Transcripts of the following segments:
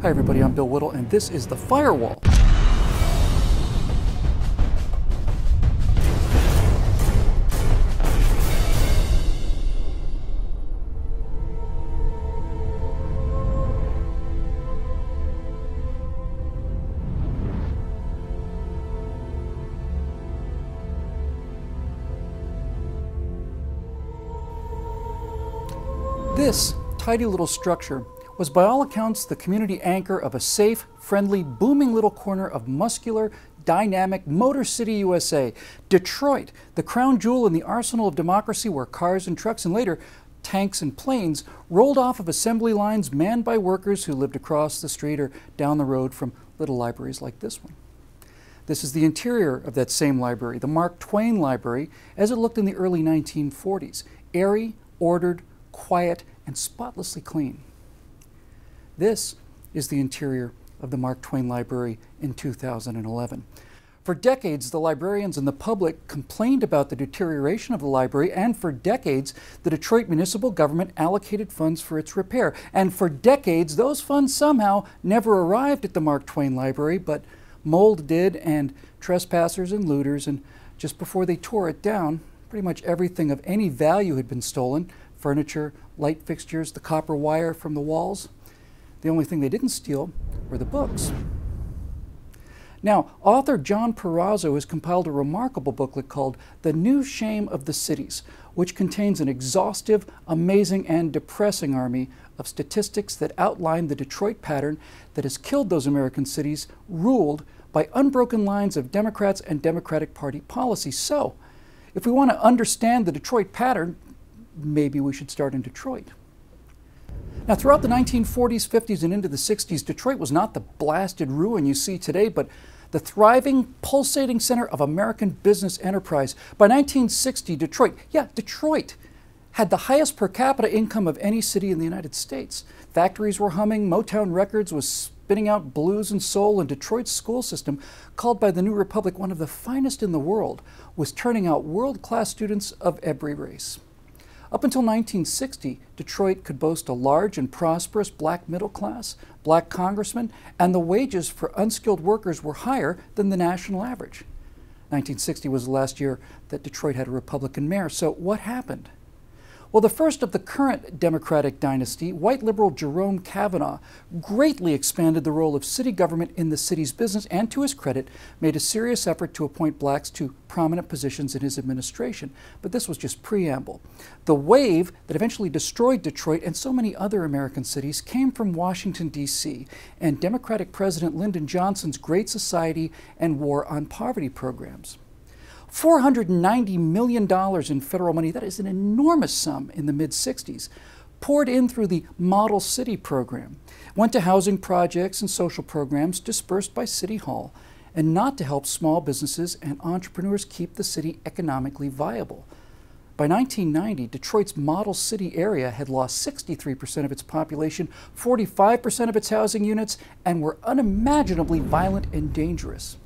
Hi everybody, I'm Bill Whittle and this is the Firewall. This tidy little structure was by all accounts the community anchor of a safe, friendly, booming little corner of muscular, dynamic Motor City, USA. Detroit, the crown jewel in the arsenal of democracy where cars and trucks and later tanks and planes rolled off of assembly lines manned by workers who lived across the street or down the road from little libraries like this one. This is the interior of that same library, the Mark Twain Library, as it looked in the early 1940s. Airy, ordered, quiet, and spotlessly clean. This is the interior of the Mark Twain Library in 2011. For decades, the librarians and the public complained about the deterioration of the library, and for decades, the Detroit municipal government allocated funds for its repair. And for decades, those funds somehow never arrived at the Mark Twain Library, but mold did, and trespassers and looters, and just before they tore it down, pretty much everything of any value had been stolen. Furniture, light fixtures, the copper wire from the walls. The only thing they didn't steal were the books. Now, author John Perazzo has compiled a remarkable booklet called The New Shame of the Cities, which contains an exhaustive, amazing, and depressing army of statistics that outline the Detroit pattern that has killed those American cities ruled by unbroken lines of Democrats and Democratic Party policy. So, if we want to understand the Detroit pattern, maybe we should start in Detroit. Now, throughout the 1940s, 50s, and into the 60s, Detroit was not the blasted ruin you see today, but the thriving, pulsating center of American business enterprise. By 1960, Detroit had the highest per capita income of any city in the United States. Factories were humming, Motown Records was spinning out blues and soul, and Detroit's school system, called by the New Republic one of the finest in the world, was turning out world-class students of every race. Up until 1960, Detroit could boast a large and prosperous black middle class, black congressmen, and the wages for unskilled workers were higher than the national average. 1960 was the last year that Detroit had a Republican mayor. So what happened? Well, the first of the current Democratic dynasty, white liberal JEROME CAVANAGH, greatly expanded the role of city government in the city's business and, to his credit, made a serious effort to appoint blacks to prominent positions in his administration. But this was just preamble. The wave that eventually destroyed Detroit and so many other American cities came from Washington, D.C., and Democratic President Lyndon Johnson's Great Society and War on Poverty programs. $490 million in federal money, that is an enormous sum in the mid-60s, poured in through the Model City program, went to housing projects and social programs dispersed by City Hall, and not to help small businesses and entrepreneurs keep the city economically viable. By 1990, Detroit's Model City area had lost 63% of its population, 45% of its housing units, and were unimaginably violent and dangerous.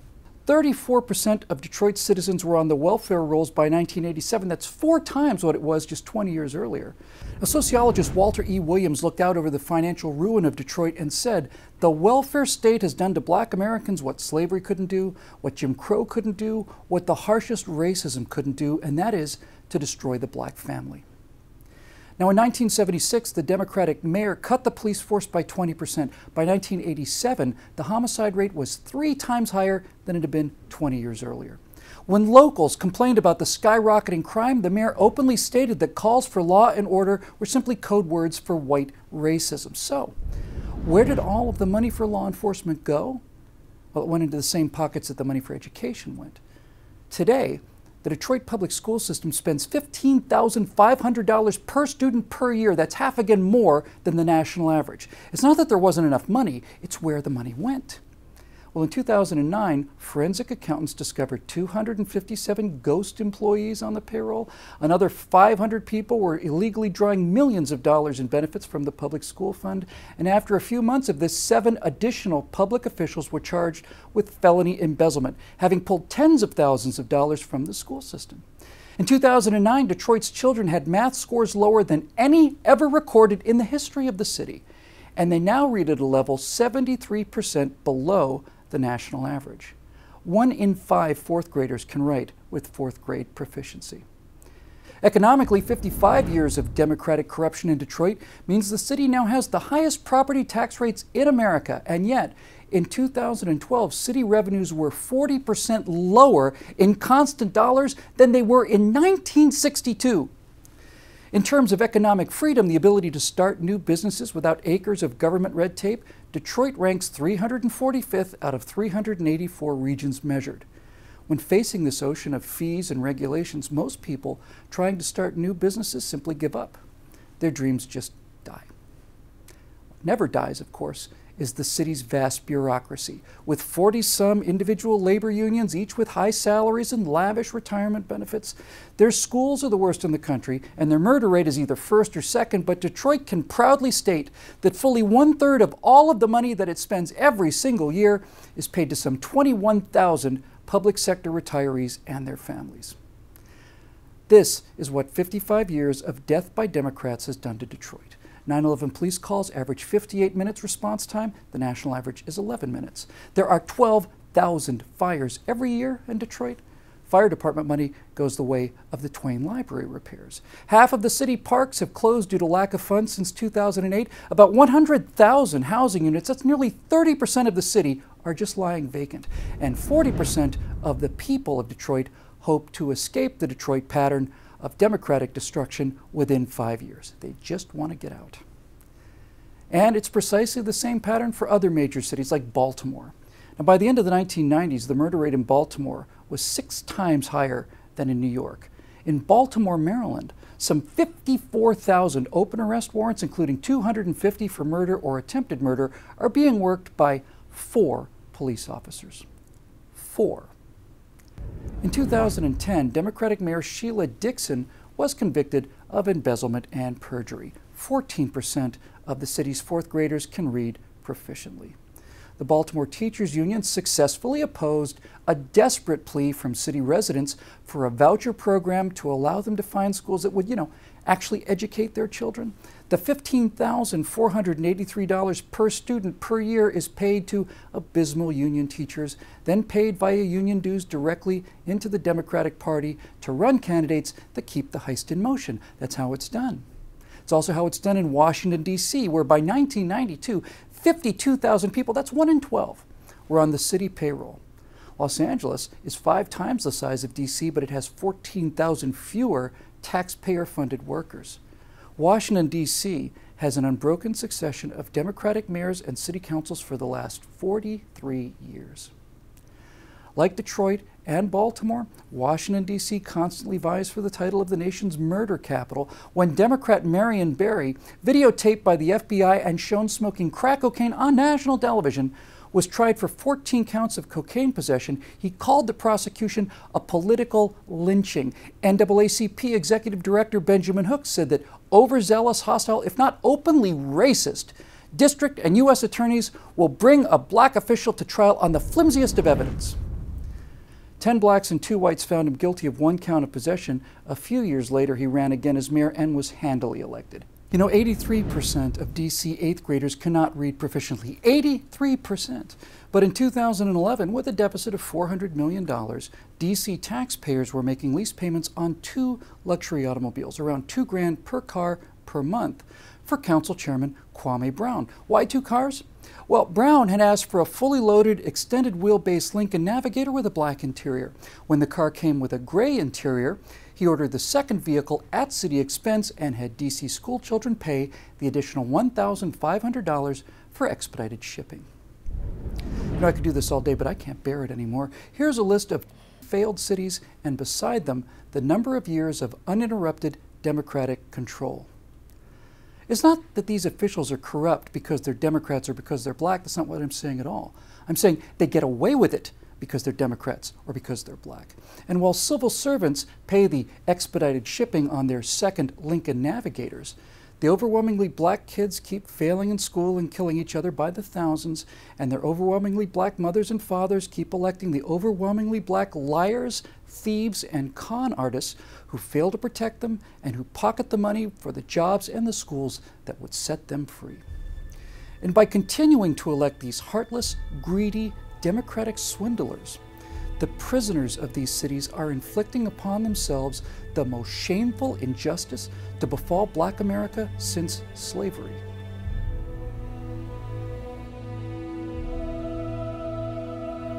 34% of Detroit's citizens were on the welfare rolls by 1987. That's 4 times what it was just 20 years earlier. A sociologist, Walter E. Williams, looked out over the financial ruin of Detroit and said, "The welfare state has done to black Americans what slavery couldn't do, what Jim Crow couldn't do, what the harshest racism couldn't do, and that is to destroy the black family." Now, in 1976, the Democratic mayor cut the police force by 20%. By 1987, the homicide rate was 3 times higher than it had been 20 years earlier. When locals complained about the skyrocketing crime, the mayor openly stated that calls for law and order were simply code words for white racism. So, where did all of the money for law enforcement go? Well, it went into the same pockets that the money for education went. Today, the Detroit public school system spends $15,500 per student per year. That's half again more than the national average. It's not that there wasn't enough money, it's where the money went. Well, in 2009, forensic accountants discovered 257 ghost employees on the payroll. Another 500 people were illegally drawing millions of dollars in benefits from the public school fund. And after a few months of this, 7 additional public officials were charged with felony embezzlement, having pulled tens of thousands of dollars from the school system. In 2009, Detroit's children had math scores lower than any ever recorded in the history of the city. and they now read at a level 73% below the national average. 1 in 5 fourth graders can write with fourth grade proficiency. Economically, 55 years of Democratic corruption in Detroit means the city now has the highest property tax rates in America, and yet, in 2012, city revenues were 40% lower in constant dollars than they were in 1962. In terms of economic freedom, the ability to start new businesses without acres of government red tape, Detroit ranks 345th out of 384 regions measured. When facing this ocean of fees and regulations, most people trying to start new businesses simply give up. Their dreams just die. What never dies, of course, is the city's vast bureaucracy, with 40-some individual labor unions, each with high salaries and lavish retirement benefits. Their schools are the worst in the country, and their murder rate is either first or second, but Detroit can proudly state that fully 1/3 of all of the money that it spends every single year is paid to some 21,000 public sector retirees and their families. This is what 55 years of death by Democrats has done to Detroit. 9/11 police calls average 58 minutes response time. The national average is 11 minutes. There are 12,000 fires every year in Detroit. Fire department money goes the way of the Twain Library repairs. Half of the city parks have closed due to lack of funds since 2008. About 100,000 housing units, that's nearly 30% of the city, are just lying vacant. And 40% of the people of Detroit hope to escape the Detroit pattern of Democratic destruction within 5 years. They just want to get out. And it's precisely the same pattern for other major cities like Baltimore. Now, by the end of the 1990s, the murder rate in Baltimore was 6 times higher than in New York. In Baltimore, Maryland, some 54,000 open arrest warrants, including 250 for murder or attempted murder, are being worked by 4 police officers. 4. In 2010, Democratic Mayor SHEILA DIXON was convicted of embezzlement and perjury. 14% of the city's fourth graders can read proficiently. The Baltimore Teachers Union successfully opposed a desperate plea from city residents for a voucher program to allow them to find schools that would, actually educate their children. The $15,483 per student per year is paid to abysmal union teachers, then paid via union dues directly into the Democratic Party to run candidates that keep the heist in motion. That's how it's done. It's also how it's done in Washington, D.C., where by 1992, 52,000 people, that's 1 in 12, were on the city payroll. Los Angeles is 5 times the size of D.C., but it has 14,000 fewer taxpayer-funded workers. Washington, D.C. has an unbroken succession of Democratic mayors and city councils for the last 43 years. Like Detroit and Baltimore, Washington, D.C. constantly vies for the title of the nation's murder capital when Democrat Marion Barry, videotaped by the FBI and shown smoking crack cocaine on national television, was tried for 14 counts of cocaine possession. He called the prosecution a political lynching. NAACP Executive Director Benjamin Hook said that overzealous, hostile, if not openly racist, district and U.S. attorneys will bring a black official to trial on the flimsiest of evidence. 10 blacks and 2 whites found him guilty of 1 count of possession. A few years later, he ran again as mayor and was handily elected. 83% of D.C. 8th graders cannot read proficiently. 83%. But in 2011, with a deficit of $400 million, D.C. taxpayers were making lease payments on 2 luxury automobiles, around $2 grand per car per month, for Council Chairman Kwame Brown. Why 2 cars? Well, Brown had asked for a fully loaded, extended wheelbase Lincoln Navigator with a black interior. When the car came with a gray interior, he ordered the second vehicle at city expense and had D.C. school children pay the additional $1,500 for expedited shipping. I could do this all day, but I can't bear it anymore. Here's a list of failed cities, and beside them, the number of years of uninterrupted Democratic control. It's not that these officials are corrupt because they're Democrats or because they're black. That's not what I'm saying at all. I'm saying they get away with it because they're Democrats or because they're black. And while civil servants pay the expedited shipping on their second Lincoln Navigators, the overwhelmingly black kids keep failing in school and killing each other by the thousands, and their overwhelmingly black mothers and fathers keep electing the overwhelmingly black liars, thieves, and con artists who fail to protect them and who pocket the money for the jobs and the schools that would set them free. And by continuing to elect these heartless, greedy, democratic swindlers, the prisoners of these cities are inflicting upon themselves the most shameful injustice to befall Black America since slavery.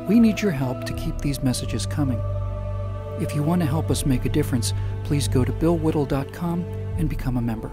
We need your help to keep these messages coming. If you want to help us make a difference, please go to billwhittle.com and become a member.